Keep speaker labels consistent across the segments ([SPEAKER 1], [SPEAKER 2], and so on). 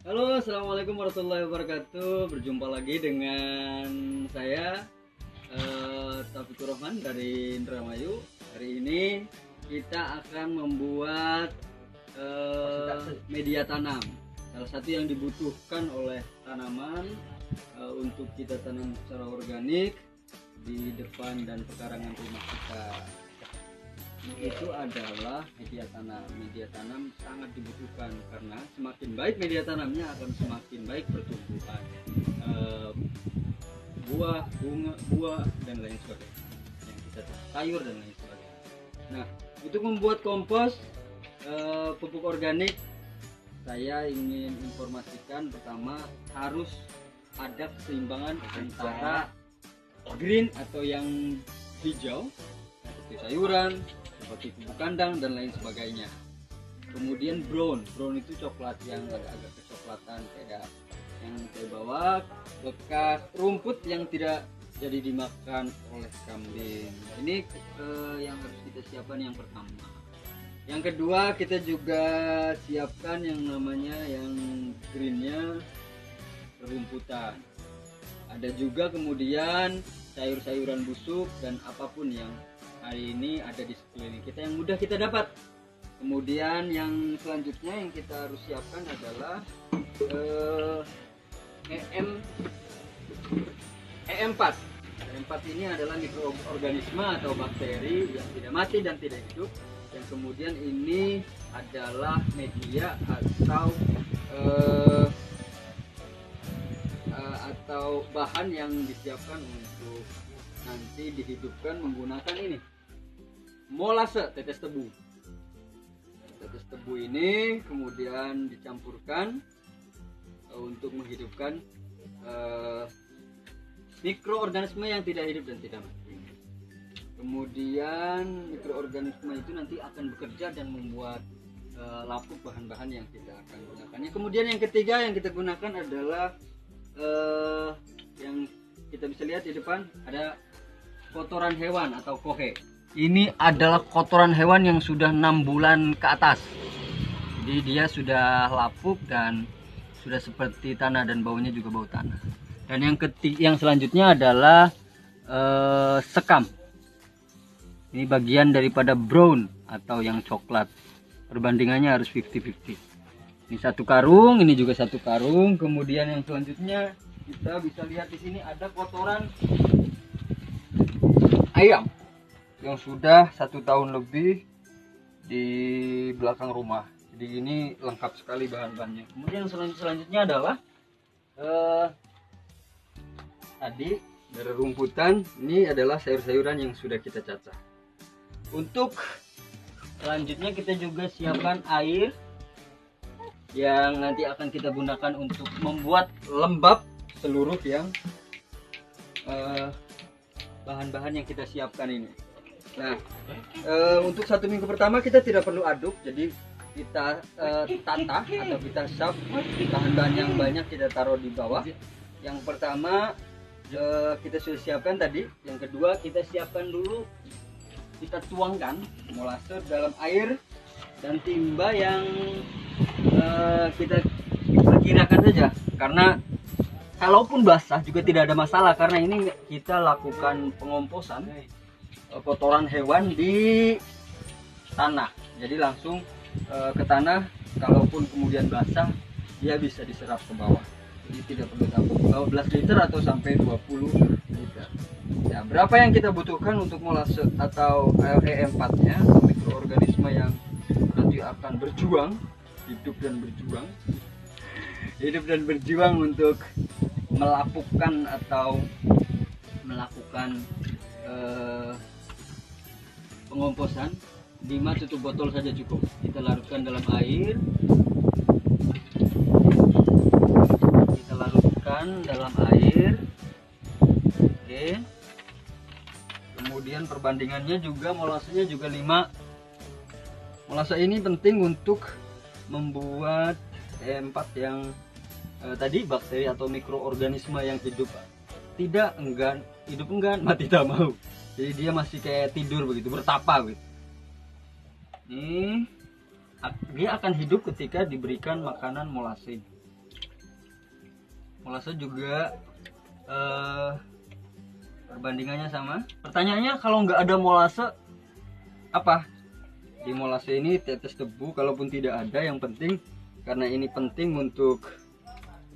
[SPEAKER 1] Halo, assalamualaikum warahmatullahi wabarakatuh. Berjumpa lagi dengan saya Taufikur Rahman dari Indramayu. Hari ini kita akan membuat media tanam. Salah satu yang dibutuhkan oleh tanaman untuk kita tanam secara organik di depan dan pekarangan rumah kita. Itu adalah media tanam. Media tanam sangat dibutuhkan karena semakin baik media tanamnya akan semakin baik pertumbuhan buah, bunga, buah dan lain sebagainya. Yang kita sayur dan lain sebagainya. Nah, untuk membuat kompos pupuk organik, saya ingin informasikan pertama harus ada keseimbangan antara green atau yang hijau seperti sayuran, seperti pupuk kandang dan lain sebagainya. Kemudian brown itu coklat yang agak-agak kecoklatan, kayak yang saya bawa bekas rumput yang tidak jadi dimakan oleh kambing. Ini yang harus kita siapkan yang pertama. Yang kedua, kita juga siapkan yang namanya yang greennya rumputan. Ada juga kemudian sayur-sayuran busuk dan apapun yang hari ini ada di sekeliling kita yang mudah kita dapat. Kemudian yang selanjutnya yang kita harus siapkan adalah EM4. EM4 ini adalah mikroorganisme atau bakteri yang tidak mati dan tidak hidup, yang kemudian ini adalah media atau bahan yang disiapkan untuk nanti dihidupkan menggunakan ini molase, tetes tebu. Tetes tebu ini kemudian dicampurkan untuk menghidupkan mikroorganisme yang tidak hidup dan tidak mati. Kemudian mikroorganisme itu nanti akan bekerja dan membuat lapuk bahan-bahan yang kita akan gunakan. Kemudian yang ketiga yang kita gunakan adalah yang kita bisa lihat di depan ada kotoran hewan atau kohe. Ini adalah kotoran hewan yang sudah 6 bulan ke atas. Jadi dia sudah lapuk dan sudah seperti tanah dan baunya juga bau tanah. Dan yang selanjutnya adalah sekam. Ini bagian daripada brown atau yang coklat. Perbandingannya harus 50-50. Ini satu karung, ini juga satu karung. Kemudian yang selanjutnya kita bisa lihat di sini ada kotoran ayam yang sudah 1 tahun lebih di belakang rumah. Jadi ini lengkap sekali bahan-bahannya. Kemudian selanjutnya adalah tadi dari rumputan. Ini adalah sayur-sayuran yang sudah kita cacah. Untuk selanjutnya kita juga siapkan air yang nanti akan kita gunakan untuk membuat lembab seluruh yang bahan-bahan yang kita siapkan ini. Nah, untuk 1 minggu pertama kita tidak perlu aduk, jadi kita tata atau kita sap bahan-bahan yang banyak kita taruh di bawah. Yang pertama kita sudah siapkan tadi. Yang kedua kita siapkan dulu, kita tuangkan molase dalam air dan timba yang kita perkirakan saja, karena kalaupun basah juga tidak ada masalah karena ini kita lakukan pengomposan kotoran hewan di tanah, jadi langsung ke tanah. Kalaupun kemudian basah dia bisa diserap ke bawah, jadi tidak perlu takut 12 liter atau sampai 20 liter. Ya, berapa yang kita butuhkan untuk molase atau EM4 nya, mikroorganisme yang nanti akan berjuang hidup dan berjuang untuk melapukkan atau melakukan pengomposan. 5 tutup botol saja cukup. Kita larutkan dalam air. Oke. Kemudian perbandingannya juga molasenya juga 5. Molase ini penting untuk membuat E4 yang tadi bakteri atau mikroorganisme yang hidup tidak enggan, hidup enggan, mati tak mau. Jadi dia masih kayak tidur begitu, bertapa gitu. Ini dia akan hidup ketika diberikan makanan molase. molase juga perbandingannya sama. Pertanyaannya, kalau nggak ada molase apa? Di molase ini tetes debu, kalaupun tidak ada, yang penting karena ini penting untuk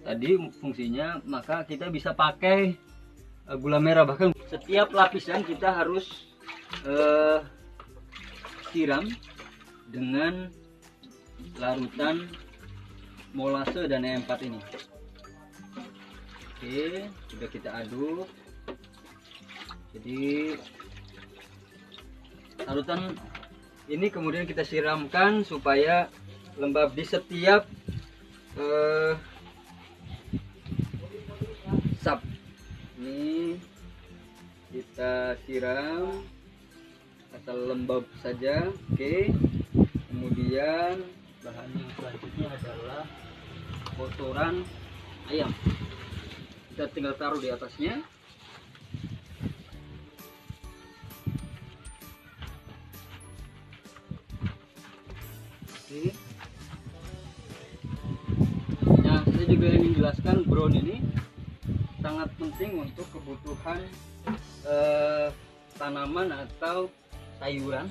[SPEAKER 1] tadi fungsinya, maka kita bisa pakai gula merah. Bahkan setiap lapisan kita harus siram dengan larutan molase dan E4 ini. Oke, sudah kita aduk. Jadi larutan ini kemudian kita siramkan supaya lembab di setiap sap. Ini kita siram asal lembab saja. Oke, kemudian bahan yang selanjutnya adalah kotoran ayam. Kita tinggal taruh di atasnya. Oke. Nah, saya juga ingin jelaskan brown ini sangat penting untuk kebutuhan tanaman atau sayuran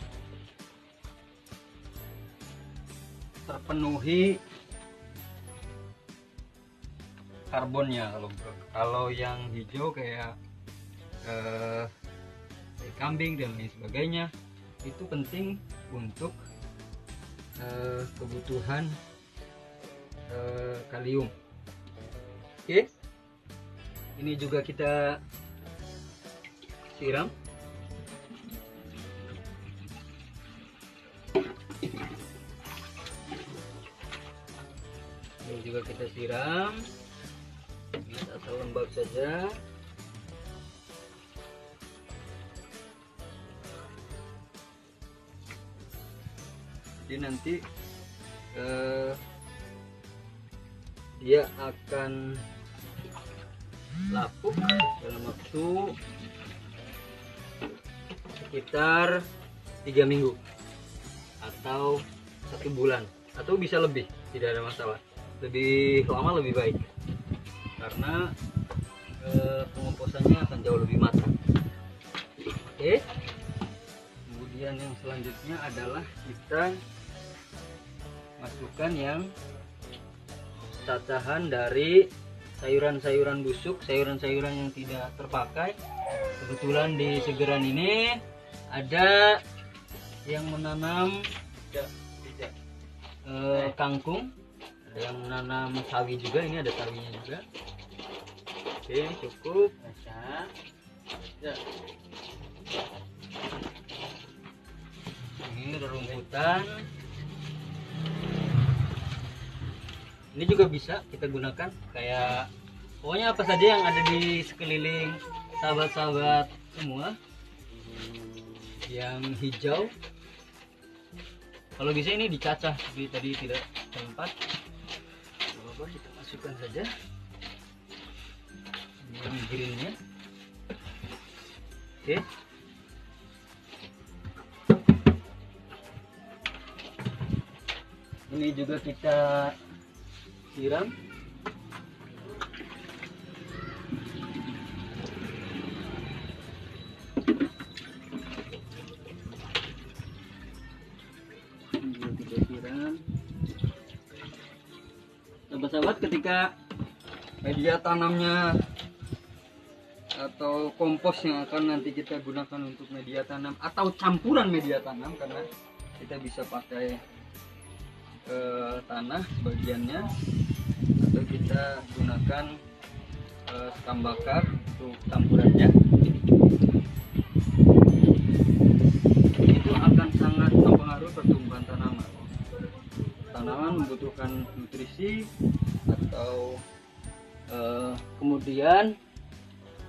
[SPEAKER 1] terpenuhi karbonnya. Kalau yang hijau kayak kambing dan lain sebagainya, itu penting untuk kebutuhan kalium. Oke, ini juga kita siram. Ini juga kita siram. Ini asal lembab saja. Jadi nanti dia akan lapuk dalam waktu sekitar 3 minggu atau 1 bulan, atau bisa lebih, tidak ada masalah. Lebih lama lebih baik karena pengomposannya akan jauh lebih matang. Oke, kemudian yang selanjutnya adalah kita masukkan yang cacahan dari sayuran-sayuran busuk, sayuran-sayuran yang tidak terpakai. Kebetulan di Segeran ini ada yang menanam kangkung, ada yang menanam sawi juga. Ini ada sawinya juga. Oke, cukup. Ini rumputan. Ini juga bisa kita gunakan kayak pokoknya apa saja yang ada di sekeliling sahabat-sahabat semua yang hijau. Kalau bisa ini dicacah seperti tadi, tidak tempat. Apa kita masukkan saja yang greennya. Oke. Ini juga kita siram. Sahabat-sahabat, ketika media tanamnya atau kompos yang akan nanti kita gunakan untuk media tanam atau campuran media tanam, karena kita bisa pakai tanah sebagiannya atau kita gunakan sekam bakar untuk campurannya, itu akan sangat mempengaruhi pertumbuhan tanaman. Tanaman membutuhkan nutrisi atau kemudian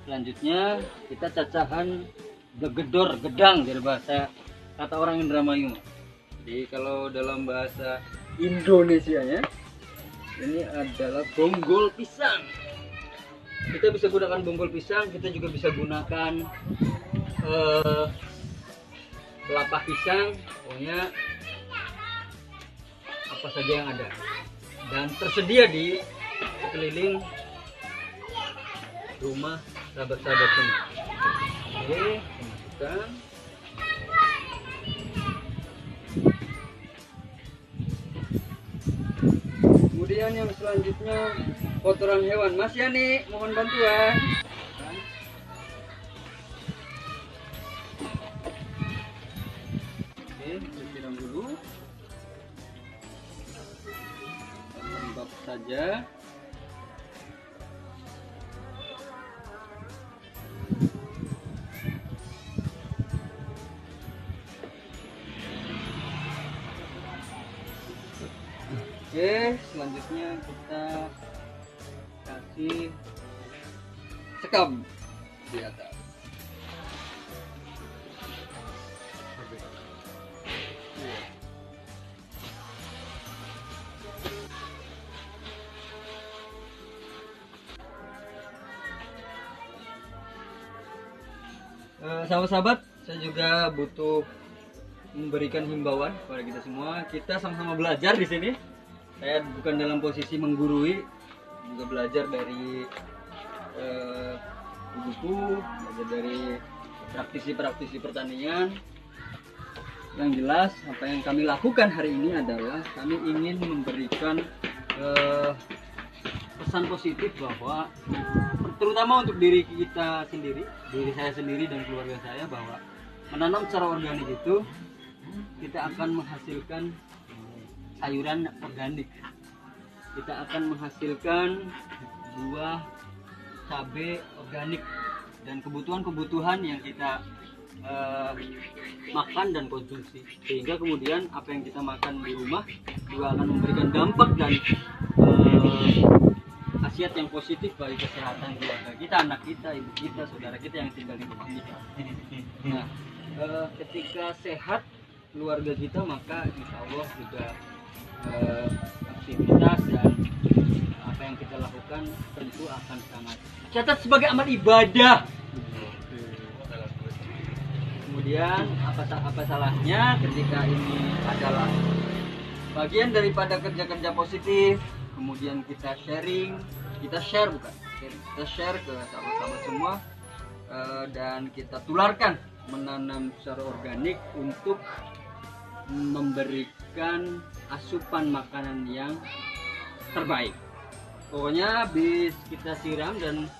[SPEAKER 1] selanjutnya kita cacahan gegedor gedang dari bahasa kata orang Indramayu. Jadi kalau dalam bahasa Indonesianya ini adalah bonggol pisang. Kita bisa gunakan bonggol pisang, kita juga bisa gunakan kelapa pisang, pokoknya apa saja yang ada dan tersedia di sekeliling rumah sahabat-sahabat semua. Oke, masukkan. Kemudian yang selanjutnya kotoran hewan. Mas Yani, mohon bantuan. Oke, siram dulu. Lembab saja. Oke, selanjutnya kita kasih sekam di atas. Sahabat-sahabat, saya juga butuh memberikan himbauan kepada kita semua. Kita sama-sama belajar di sini. Saya bukan dalam posisi menggurui, juga belajar dari buku, belajar dari praktisi-praktisi pertanian. Yang jelas, apa yang kami lakukan hari ini adalah kami ingin memberikan pesan positif bahwa terutama untuk diri kita sendiri, diri saya sendiri dan keluarga saya, bahwa menanam secara organik itu kita akan menghasilkan sayuran organik, kita akan menghasilkan buah, cabai organik, dan kebutuhan-kebutuhan yang kita makan dan konsumsi, sehingga kemudian apa yang kita makan di rumah juga akan memberikan dampak dan khasiat yang positif bagi kesehatan keluarga kita, anak kita, ibu kita, saudara kita yang tinggal di rumah kita. Nah, ketika sehat keluarga kita, maka insya Allah juga aktivitas dan apa yang kita lakukan tentu akan sangat catat sebagai amal ibadah. Kemudian apa salahnya ketika ini adalah bagian daripada kerja-kerja positif, kemudian kita share ke sahabat-sahabat semua, dan kita tularkan menanam secara organik untuk memberikan asupan makanan yang terbaik. Pokoknya habis kita siram dan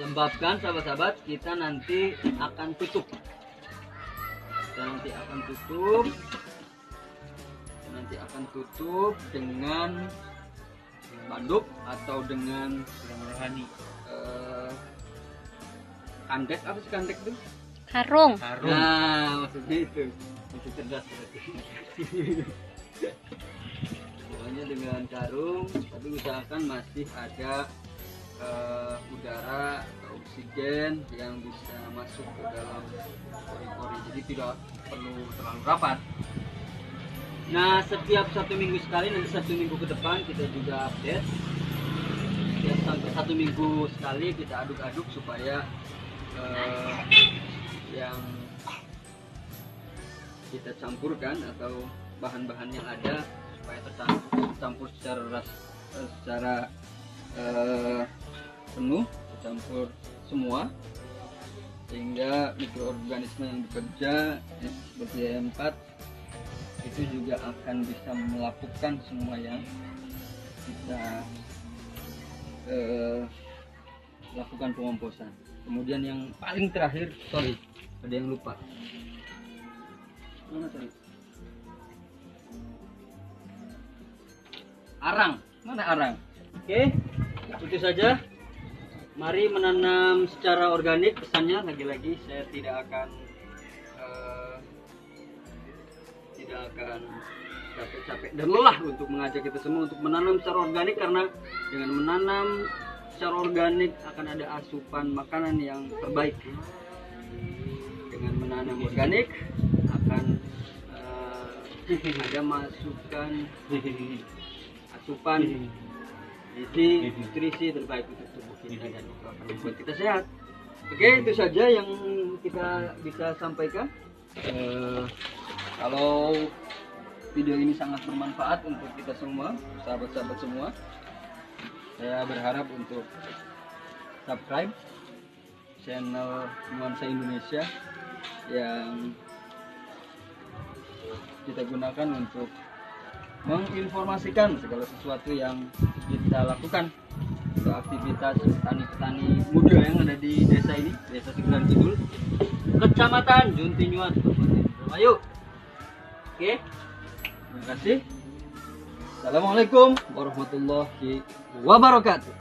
[SPEAKER 1] lembabkan sahabat-sahabat, kita nanti akan tutup. Nanti akan tutup dengan banduk atau dengan kandek. Apa sih kandek itu?
[SPEAKER 2] Karung.
[SPEAKER 1] Nah, maksudnya itu masih cerdas berarti. Pokoknya dengan karung, tapi usahakan masih ada udara atau oksigen yang bisa masuk ke dalam pori-pori, jadi tidak perlu terlalu rapat. Nah, setiap 1 minggu sekali, nanti 1 minggu ke depan kita juga update. Setiap sampai 1 minggu sekali kita aduk-aduk supaya yang kita campurkan atau bahan-bahan yang ada supaya tercampur secara penuh, tercampur semua, sehingga mikroorganisme yang bekerja seperti E4 itu juga akan bisa melakukan semua yang kita lakukan pengomposan. Kemudian yang paling terakhir, ada yang lupa. Mana tadi? Arang, mana arang? Oke, itu saja. Mari menanam secara organik. Pesannya lagi-lagi saya tidak akan capek-capek dan lelah untuk mengajak kita semua untuk menanam secara organik, karena dengan menanam secara organik akan ada asupan makanan yang terbaik. Dengan menanam organik akan ada masukan asupan gizi, nutrisi terbaik untuk tubuh kita dan itu akan membuat kita sehat. Oke, itu saja yang kita bisa sampaikan. Kalau video ini sangat bermanfaat untuk kita semua, sahabat-sahabat semua, saya berharap untuk subscribe channel Nuansa Indonesia yang kita gunakan untuk menginformasikan segala sesuatu yang kita lakukan untuk aktivitas petani-petani muda yang ada di desa ini, Desa Siguran Kidul, Kecamatan Juntinyuan, Kabupaten Indramayu. Oke, terima kasih. Assalamualaikum warahmatullahi wabarakatuh.